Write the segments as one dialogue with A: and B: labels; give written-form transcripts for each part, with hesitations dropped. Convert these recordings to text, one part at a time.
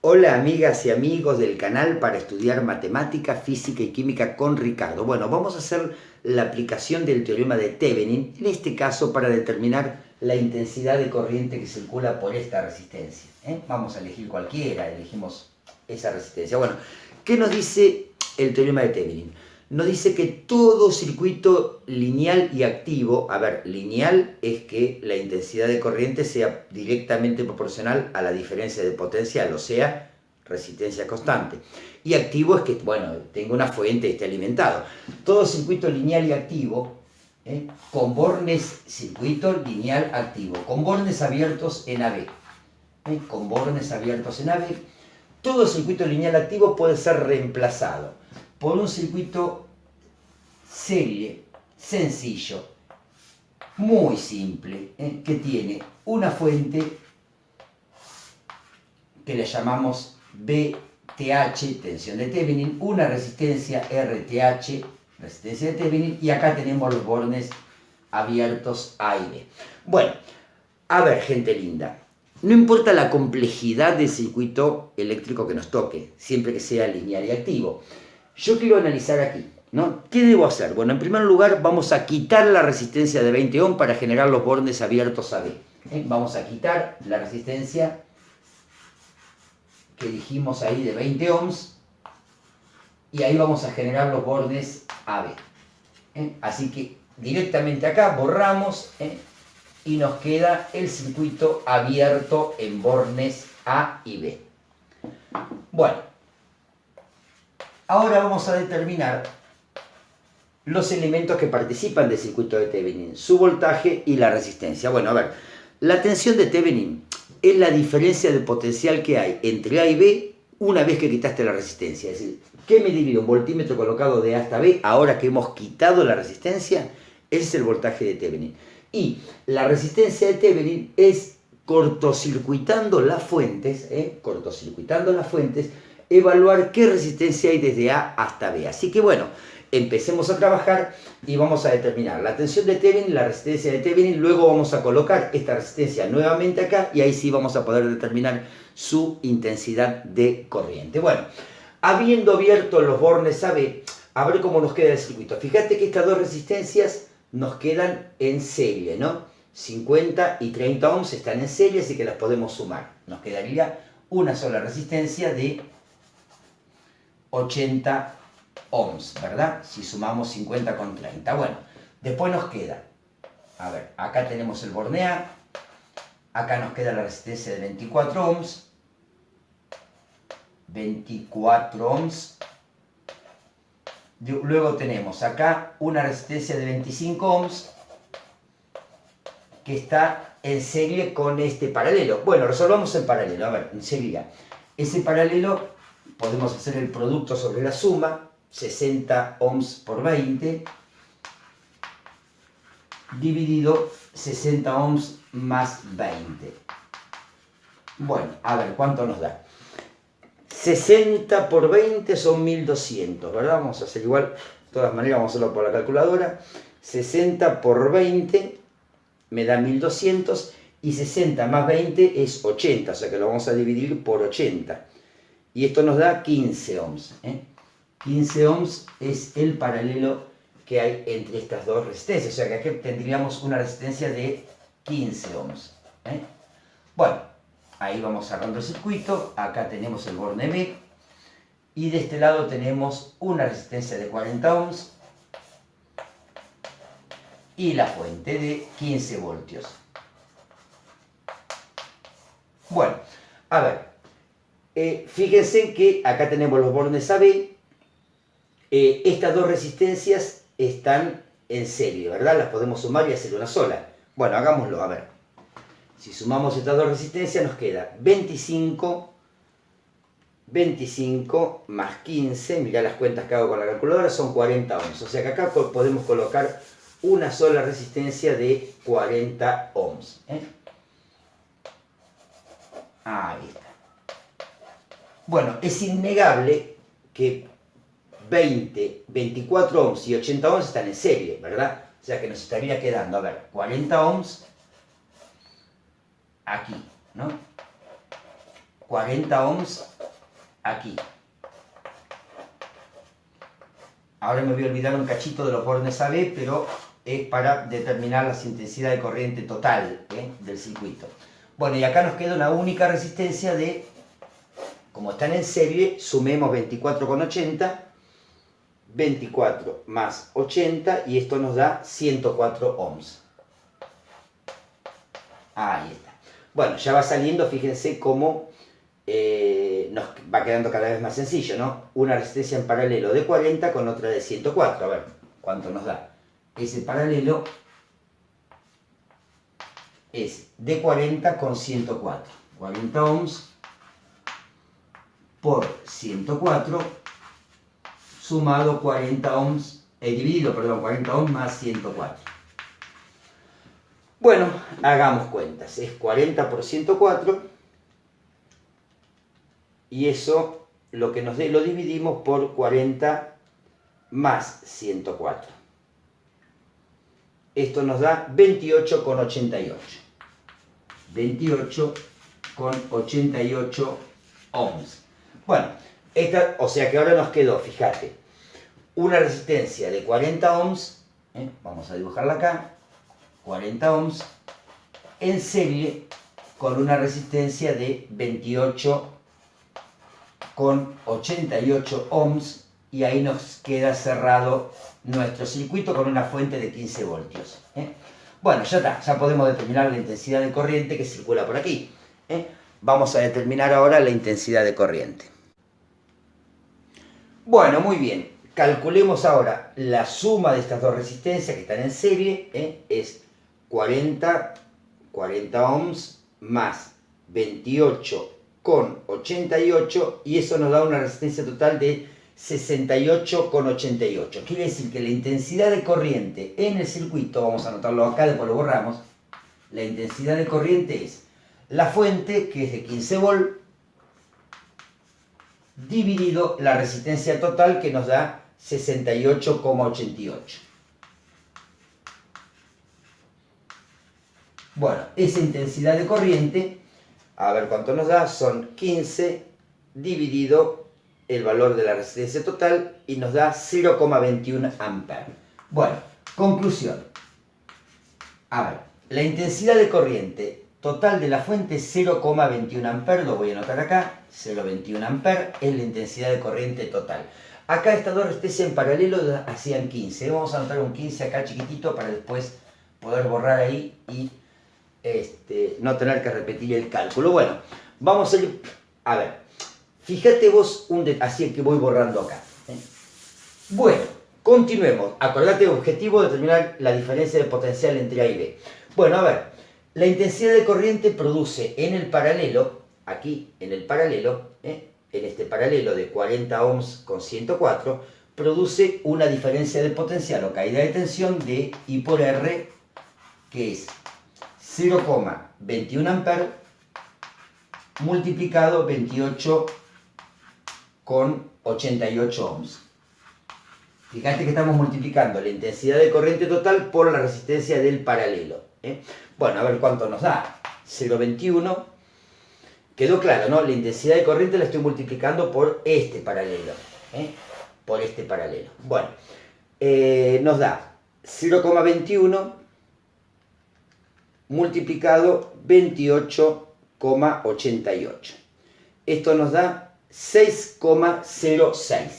A: Hola amigas y amigos del canal para estudiar matemática, física y química con Ricardo. Bueno, vamos a hacer la aplicación del teorema de Thevenin, en este caso para determinar la intensidad de corriente que circula por esta resistencia. Vamos a elegir cualquiera, elegimos esa resistencia. Bueno, ¿qué nos dice el teorema de Thevenin? Nos dice que todo circuito lineal y activo, a ver, lineal es que la intensidad de corriente sea directamente proporcional a la diferencia de potencial, o sea, resistencia constante. Y activo es que, bueno, tengo una fuente y esté alimentado. Todo circuito lineal y activo, con bornes, circuito lineal activo, con bornes abiertos en AB, con bornes abiertos en AB, todo circuito lineal activo puede ser reemplazado por un circuito serie, sencillo, muy simple, que tiene una fuente que le llamamos VTH, tensión de Thevenin, una resistencia RTH, resistencia de Thevenin, y acá tenemos los bornes abiertos A y B. Bueno, a ver, gente linda, no importa la complejidad del circuito eléctrico que nos toque, siempre que sea lineal y activo. Yo quiero analizar aquí, ¿no? ¿Qué debo hacer? Bueno, en primer lugar vamos a quitar la resistencia de 20 ohm para generar los bornes abiertos a B. Vamos a quitar la resistencia que dijimos ahí de 20 ohms y ahí vamos a generar los bornes AB. Así que directamente acá borramos y nos queda el circuito abierto en bornes A y B. Bueno, ahora vamos a determinar los elementos que participan del circuito de Thevenin, su voltaje y la resistencia. Bueno, a ver, la tensión de Thevenin es la diferencia de potencial que hay entre A y B una vez que quitaste la resistencia. Es decir, ¿qué mediría un voltímetro colocado de A hasta B ahora que hemos quitado la resistencia? Ese es el voltaje de Thevenin. Y la resistencia de Thevenin es cortocircuitando las fuentes, evaluar qué resistencia hay desde A hasta B. Así que bueno, empecemos a trabajar y vamos a determinar la tensión de Thevenin, la resistencia de Thevenin, luego vamos a colocar esta resistencia nuevamente acá y ahí sí vamos a poder determinar su intensidad de corriente. Bueno, habiendo abierto los bornes AB, a ver cómo nos queda el circuito. Fíjate que estas dos resistencias nos quedan en serie, ¿no? 50 y 30 ohms están en serie, así que las podemos sumar. Nos quedaría una sola resistencia de 80 ohms, ¿verdad? Si sumamos 50 con 30. Bueno, después nos queda, a ver, acá tenemos el borne A, acá nos queda la resistencia de 24 ohms, 24 ohms, luego tenemos acá una resistencia de 25 ohms, que está en serie con este paralelo. Bueno, resolvamos el paralelo, a ver, sería, ese paralelo podemos hacer el producto sobre la suma, 60 ohms por 20, dividido 60 ohms más 20. Bueno, a ver, ¿cuánto nos da? 60 por 20 son 1200, ¿verdad? Vamos a hacer igual, de todas maneras vamos a hacerlo por la calculadora. 60 por 20 me da 1200 y 60 más 20 es 80, o sea que lo vamos a dividir por 80. Y esto nos da 15 ohms. 15 ohms es el paralelo que hay entre estas dos resistencias. O sea que aquí tendríamos una resistencia de 15 ohms. Bueno, ahí vamos cerrando el circuito. Acá tenemos el borne B. Y de este lado tenemos una resistencia de 40 ohms. Y la fuente de 15 voltios. Bueno, a ver. Fíjense que acá tenemos los bornes AB. Estas dos resistencias están en serie, ¿verdad? Las podemos sumar y hacer una sola. Bueno, hagámoslo, a ver. Si sumamos estas dos resistencias nos queda 25 más 15, mirá las cuentas que hago con la calculadora, son 40 ohms. O sea que acá podemos colocar una sola resistencia de 40 ohms. Ahí está. Bueno, es innegable que 20, 24 ohms y 80 ohms están en serie, ¿verdad? O sea que nos estaría quedando, a ver, 40 ohms aquí, ¿no? 40 ohms aquí. Ahora me voy a olvidar un cachito de los bornes AB, pero es para determinar la intensidad de corriente total del circuito. Bueno, y acá nos queda una única resistencia de, como están en serie, sumemos 24,80, 24 más 80, y esto nos da 104 ohms. Ahí está. Bueno, ya va saliendo, fíjense cómo nos va quedando cada vez más sencillo, ¿no? Una resistencia en paralelo de 40 con otra de 104. A ver, ¿cuánto nos da? Ese paralelo es de 40 con 104. 40 ohms por 104 sumado 40 ohms, dividido, perdón, 40 ohms más 104. Bueno, hagamos cuentas. Es 40 por 104. Y eso, lo que nos dé, lo dividimos por 40 más 104. Esto nos da 28,88. 28,88 ohms. Bueno, o sea que ahora nos quedó, fíjate, una resistencia de 40 ohms, vamos a dibujarla acá, 40 ohms, en serie con una resistencia de 28,88 ohms, y ahí nos queda cerrado nuestro circuito con una fuente de 15 voltios. Bueno, ya está, ya podemos determinar la intensidad de corriente que circula por aquí. Vamos a determinar ahora la intensidad de corriente. Bueno, muy bien, calculemos ahora la suma de estas dos resistencias que están en serie, es 40 ohms más 28,88, y eso nos da una resistencia total de 68,88. Quiere decir que la intensidad de corriente en el circuito, vamos a anotarlo acá, después lo borramos, la intensidad de corriente es la fuente, que es de 15 volt, dividido la resistencia total, que nos da 68,88. Bueno, esa intensidad de corriente, a ver cuánto nos da, son 15 dividido el valor de la resistencia total, y nos da 0,21 amperes. Bueno, conclusión. A ver, la intensidad de corriente total de la fuente es 0,21 amperes, lo voy a anotar acá, 0,21 amperes es la intensidad de corriente total. Acá estas dos resistencias en paralelo hacían 15, vamos a anotar un 15 acá chiquitito para después poder borrar ahí y no tener que repetir el cálculo. Bueno, vamos a ir, a ver, fíjate vos, así que voy borrando acá. Bueno, continuemos. Acordate, objetivo, determinar la diferencia de potencial entre A y B. Bueno, a ver, la intensidad de corriente produce en el paralelo, aquí en el paralelo, en este paralelo de 40 ohms con 104, produce una diferencia de potencial o caída de tensión de I por R, que es 0,21 amperes multiplicado 28,88 ohms. Fíjate que estamos multiplicando la intensidad de corriente total por la resistencia del paralelo. Bueno, a ver cuánto nos da. 0,21. Quedó claro, ¿no? La intensidad de corriente la estoy multiplicando por este paralelo. Por este paralelo. Bueno, nos da 0,21 multiplicado 28,88. Esto nos da 6,06.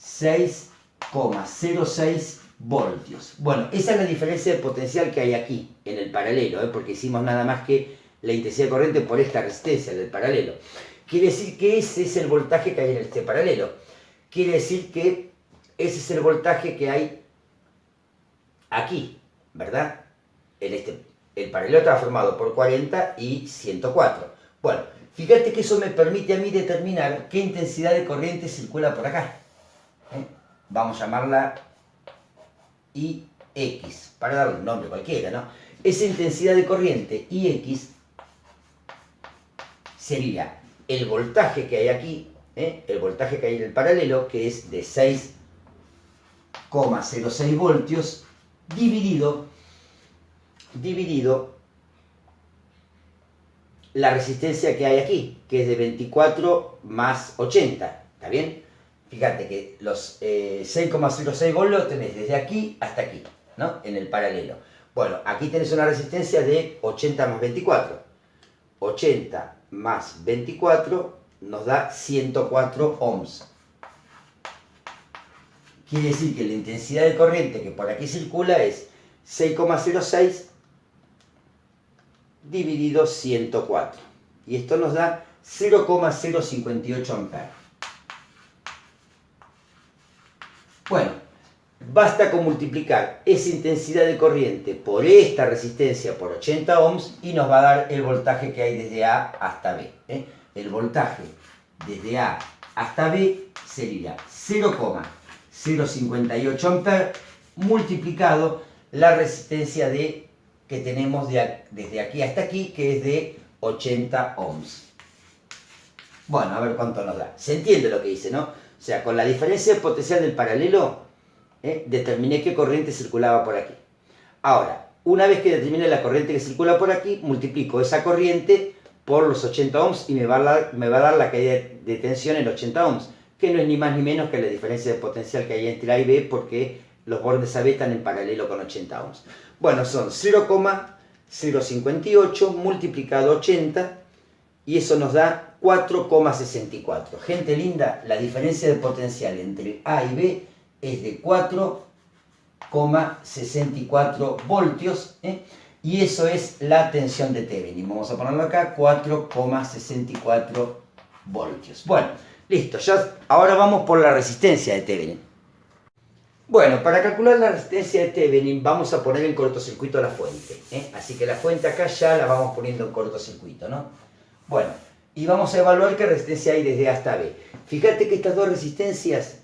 A: 6,06 voltios. Bueno, esa es la diferencia de potencial que hay aquí, en el paralelo, porque hicimos nada más que la intensidad de corriente por esta resistencia del paralelo. Quiere decir que ese es el voltaje que hay en este paralelo. Quiere decir que ese es el voltaje que hay aquí, ¿verdad? El paralelo está formado por 40 y 104. Bueno, fíjate que eso me permite a mí determinar qué intensidad de corriente circula por acá. Vamos a llamarla IX, para darle un nombre cualquiera, ¿no? Esa intensidad de corriente IX sería el voltaje que hay aquí, el voltaje que hay en el paralelo, que es de 6,06 voltios, dividido la resistencia que hay aquí, que es de 24 más 80, ¿está bien? Fíjate que los 6,06 volts lo tenés desde aquí hasta aquí, ¿no? En el paralelo. Bueno, aquí tenés una resistencia de 80 más 24. 80 más 24 nos da 104 ohms. Quiere decir que la intensidad de corriente que por aquí circula es 6,06 dividido 104. Y esto nos da 0,058 amperes. Bueno, basta con multiplicar esa intensidad de corriente por esta resistencia por 80 ohms y nos va a dar el voltaje que hay desde A hasta B. El voltaje desde A hasta B sería 0,058 amperes multiplicado la resistencia que tenemos desde aquí hasta aquí, que es de 80 ohms. Bueno, a ver cuánto nos da. Se entiende lo que dice, ¿no? O sea, con la diferencia potencial del paralelo, determiné qué corriente circulaba por aquí. Ahora, una vez que determine la corriente que circula por aquí, multiplico esa corriente por los 80 ohms y me va a dar la caída de tensión en 80 ohms, que no es ni más ni menos que la diferencia de potencial que hay entre A y B, porque los bordes AB están en paralelo con 80 ohms. Bueno, son 0,058 multiplicado 80, y eso nos da 4,64. Gente linda, la diferencia de potencial entre A y B es de 4,64 voltios, y eso es la tensión de Thevenin. Vamos a ponerlo acá, 4,64 voltios. Bueno, listo, ya ahora vamos por la resistencia de Thevenin. Bueno, para calcular la resistencia de Thevenin vamos a poner en cortocircuito la fuente, así que la fuente acá ya la vamos poniendo en cortocircuito, ¿no? Bueno, y vamos a evaluar qué resistencia hay desde A hasta B. Fíjate que estas dos resistencias,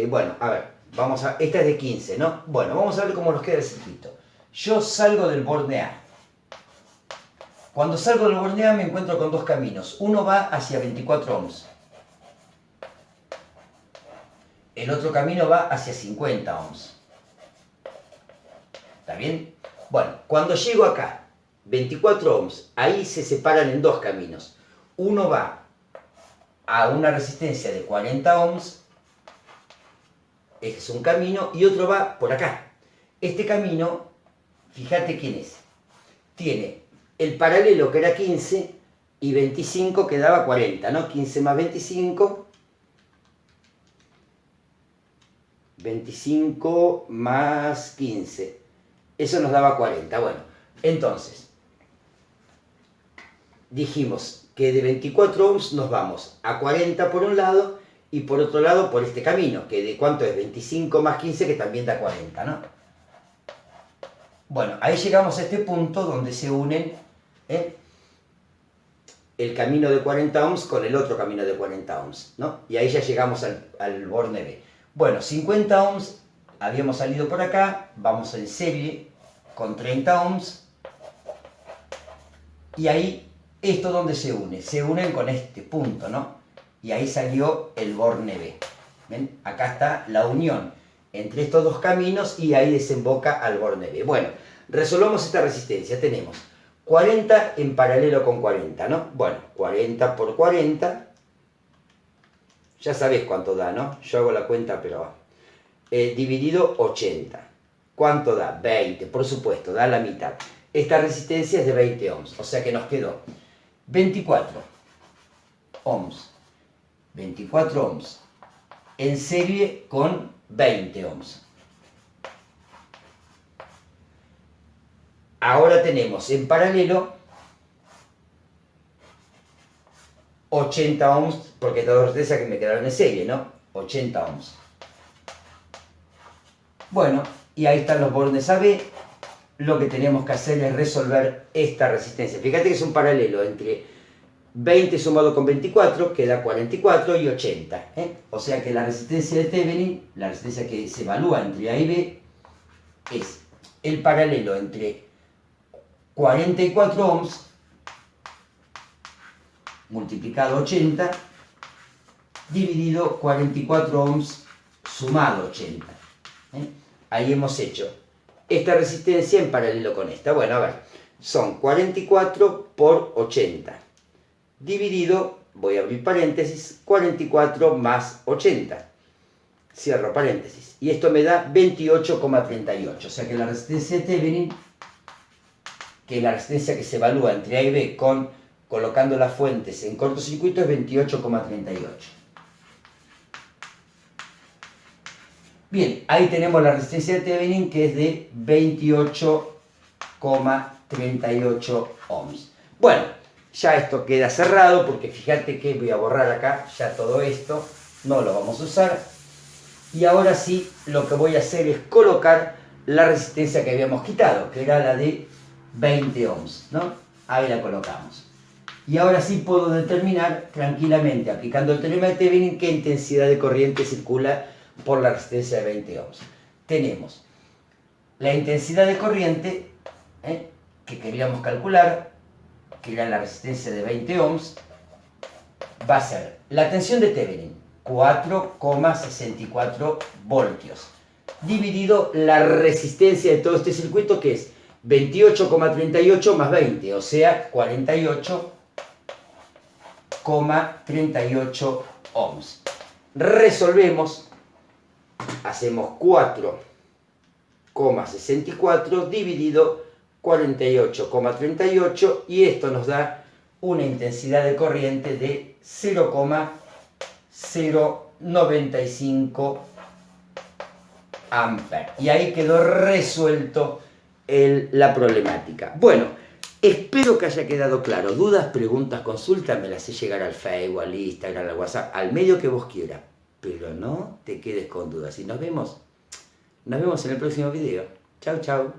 A: bueno, a ver, esta es de 15, ¿no? Bueno, vamos a ver cómo nos queda el circuito. Yo salgo del borde A. Cuando salgo del borde A me encuentro con dos caminos. Uno va hacia 24 ohms. El otro camino va hacia 50 ohms. ¿Está bien? Bueno, cuando llego acá, 24 ohms, ahí se separan en dos caminos. Uno va a una resistencia de 40 ohms, este es un camino, y otro va por acá. Este camino, fíjate quién es. Tiene el paralelo que era 15 y 25 que daba 40, ¿no? 15 más 25, 25 más 15. Eso nos daba 40. Bueno, entonces, dijimos que de 24 ohms nos vamos a 40 por un lado y por otro lado por este camino, que de cuánto es 25 más 15, que también da 40, ¿no? Bueno, ahí llegamos a este punto donde se unen el camino de 40 ohms con el otro camino de 40 ohms, ¿no? Y ahí ya llegamos al borde B. Bueno, 50 ohms, habíamos salido por acá, vamos en serie con 30 ohms, y ahí, ¿esto dónde se une? Se unen con este punto, ¿no? Y ahí salió el borne B. ¿Ven? Acá está la unión entre estos dos caminos y ahí desemboca al borne B. Bueno, resolvamos esta resistencia. Tenemos 40 en paralelo con 40, ¿no? Bueno, 40 por 40, ya sabés cuánto da, ¿no? Yo hago la cuenta, pero dividido 80. ¿Cuánto da? 20, por supuesto, da la mitad. Esta resistencia es de 20 ohms, o sea que nos quedó 24 ohms. 24 ohms en serie con 20 ohms. Ahora tenemos en paralelo 80 ohms, porque todas esas que me quedaron en serie, ¿no? 80 ohms. Bueno, y ahí están los bordes AB. Lo que tenemos que hacer es resolver esta resistencia. Fíjate que es un paralelo entre 20 sumado con 24, que da 44, y 80. O sea que la resistencia de Thevenin, la resistencia que se evalúa entre A y B, es el paralelo entre 44 ohms multiplicado 80 dividido 44 ohms sumado 80. Ahí hemos hecho esta resistencia en paralelo con esta. Bueno, a ver, son 44 por 80, dividido, voy a abrir paréntesis, 44 más 80, cierro paréntesis, y esto me da 28,38, o sea que la resistencia de Thevenin, que es la resistencia que se evalúa entre A y B colocando las fuentes en cortocircuito, es 28,38. Bien, ahí tenemos la resistencia de Thevenin, que es de 28,38 ohms. Bueno, ya esto queda cerrado, porque fíjate que voy a borrar acá ya todo esto, no lo vamos a usar. Y ahora sí, lo que voy a hacer es colocar la resistencia que habíamos quitado, que era la de 20 ohms, ¿no? Ahí la colocamos. Y ahora sí puedo determinar tranquilamente, aplicando el teorema de Thevenin, qué intensidad de corriente circula por la resistencia de 20 ohms. Tenemos la intensidad de corriente que queríamos calcular, que era la resistencia de 20 ohms, va a ser la tensión de Thevenin, 4,64 voltios, dividido la resistencia de todo este circuito, que es 28,38 más 20, o sea, 48,38 ohms. Resolvemos, hacemos 4,64 dividido 48,38 y esto nos da una intensidad de corriente de 0,095 amperes. Y ahí quedó resuelto la problemática. Bueno, espero que haya quedado claro. Dudas, preguntas, consultas, me las hace llegar al Facebook, al Instagram, al WhatsApp, al medio que vos quieras. Pero no te quedes con dudas. Y nos vemos en el próximo video. Chau, chau.